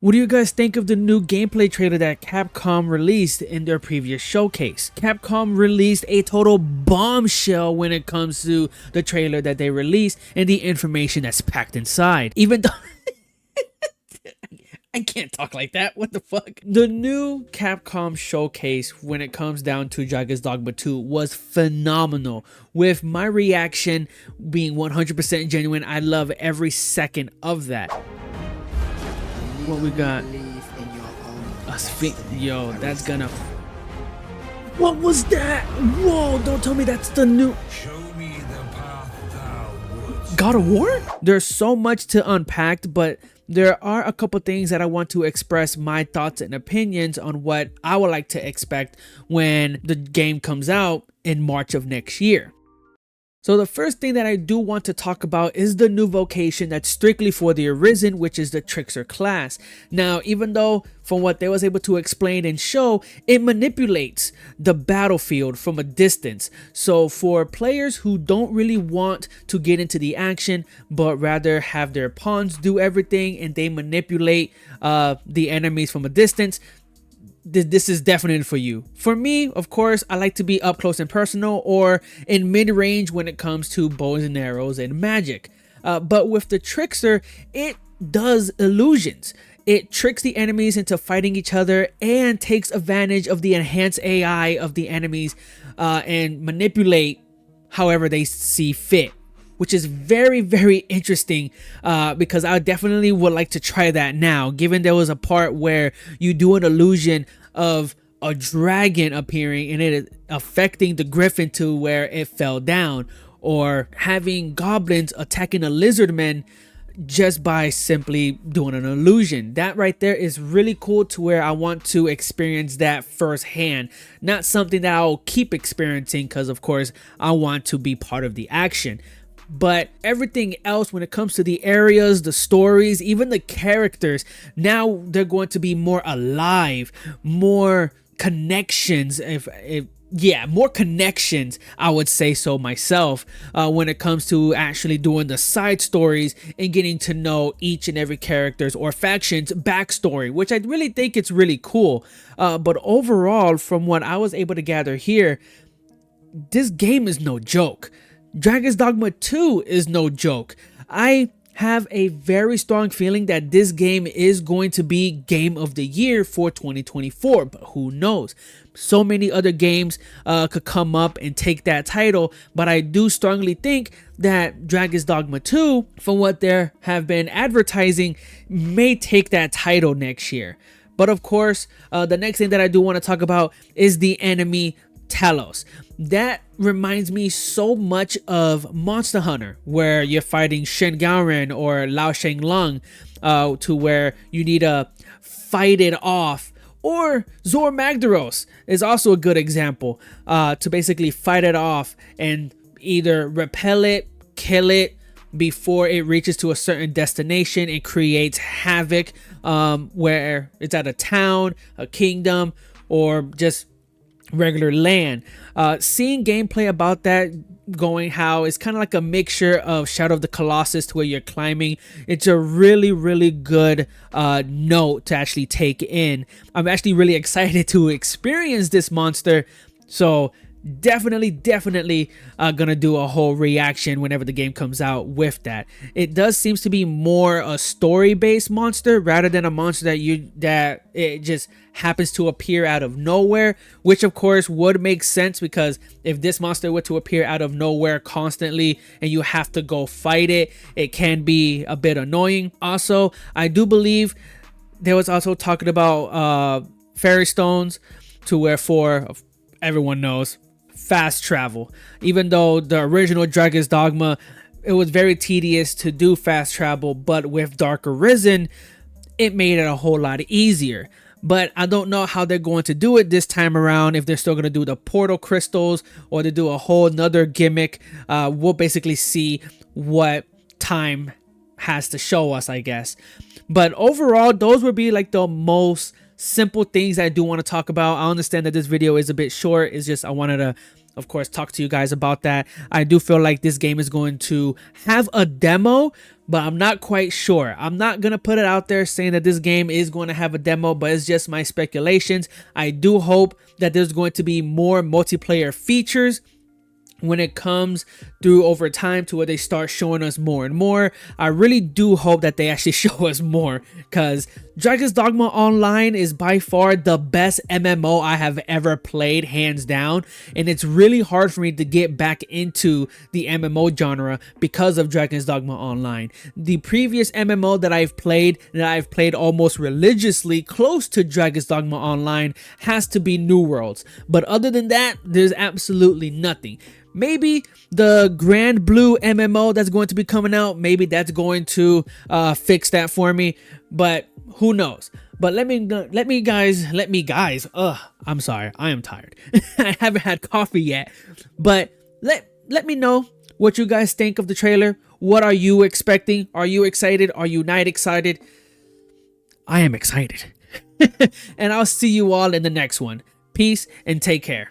What do you guys think of the new gameplay trailer that Capcom released in their previous showcase? Capcom released a total bombshell when it comes to the trailer that they released and the information that's packed inside. Even though I can't talk like that. What the fuck? The new Capcom showcase when it comes down to Dragon's Dogma 2 was phenomenal. With my reaction being 100% genuine, I love every second of that. What we got? Yo, that's gonna. What was that? Whoa! Don't tell me that's the new. Show me the path thou wouldst. God of War? There's so much to unpack, but there are a couple things that I want to express my thoughts and opinions on what I would like to expect when the game comes out in March of next year. So the first thing that I do want to talk about is the new vocation that's strictly for the Arisen, which is the Trickster class. Now, even though from what they was able to explain and show, it manipulates the battlefield from a distance. So for players who don't really want to get into the action, but rather have their pawns do everything and they manipulate the enemies from a distance, this is definitely for you. For me, of course, I like to be up close and personal or in mid-range when it comes to bows and arrows and magic. But with the Trickster, it does illusions. It tricks the enemies into fighting each other and takes advantage of the enhanced AI of the enemies and manipulate however they see fit, which is very, very interesting because I definitely would like to try that now, given there was a part where you do an illusion of a dragon appearing and it affecting the griffin to where it fell down, or having goblins attacking a lizardman just by simply doing an illusion. That right there is really cool to where I want to experience that firsthand. Not something that I'll keep experiencing because of course I want to be part of the action. But everything else when it comes to the areas, the stories, even the characters, now they're going to be more alive, more connections. More connections, I would say so myself, when it comes to actually doing the side stories and getting to know each and every character's or faction's backstory, which I really think it's really cool. But overall, from what I was able to gather here, this game is no joke. Dragon's Dogma 2 is no joke. I have a very strong feeling that this game is going to be Game of the Year for 2024, but who knows? So many other games could come up and take that title, but I do strongly think that Dragon's Dogma 2, from what there have been advertising, may take that title next year. But of course, the next thing that I do want to talk about is the enemy Talos. That reminds me so much of Monster Hunter, where you're fighting Shen Gaoren or Lao Sheng Lung, to where you need to fight it off. Or Zor Magdaros is also a good example, to basically fight it off and either repel it, kill it before it reaches to a certain destination and creates havoc, where it's at a town, a kingdom, or just regular land. Seeing gameplay about that going how it's kind of like a mixture of Shadow of the Colossus to where you're climbing. It's a really, really good note to actually take in. I'm actually really excited to experience this monster. So definitely gonna do a whole reaction whenever the game comes out with that. It does seems to be more a story-based monster rather than a monster that it just happens to appear out of nowhere, which of course would make sense, because if this monster were to appear out of nowhere constantly and you have to go fight it, it can be a bit annoying. Also, I do believe there was also talking about fairy stones, to where for everyone knows fast travel. Even though the original Dragon's Dogma, it was very tedious to do fast travel, but with Dark Arisen, it made it a whole lot easier. But I don't know how they're going to do it this time around, if they're still going to do the portal crystals or they do a whole nother gimmick. We'll basically see what time has to show us, I guess. But overall, those would be like the most simple things I do want to talk about. I understand that this video is a bit short. It's just I wanted to of course, talk to you guys about that. I do feel like this game is going to have a demo, but I'm not quite sure. I'm not going to put it out there saying that this game is going to have a demo, but it's just my speculations. I do hope that there's going to be more multiplayer features when it comes through over time to where they start showing us more and more. I really do hope that they actually show us more, because Dragon's Dogma Online is by far the best MMO I have ever played, hands down, and it's really hard for me to get back into the MMO genre because of Dragon's Dogma Online. The previous MMO that I've played almost religiously close to Dragon's Dogma Online has to be New Worlds, but other than that, there's absolutely nothing. Maybe the Grand Blue MMO that's going to be coming out, maybe that's going to fix that for me, but who knows. But let me guys, I'm sorry, I am tired. I haven't had coffee yet, but let me know what you guys think of the trailer. What are you expecting? Are you excited? Are you not excited? I am excited. And I'll see you all in the next one. Peace and take care.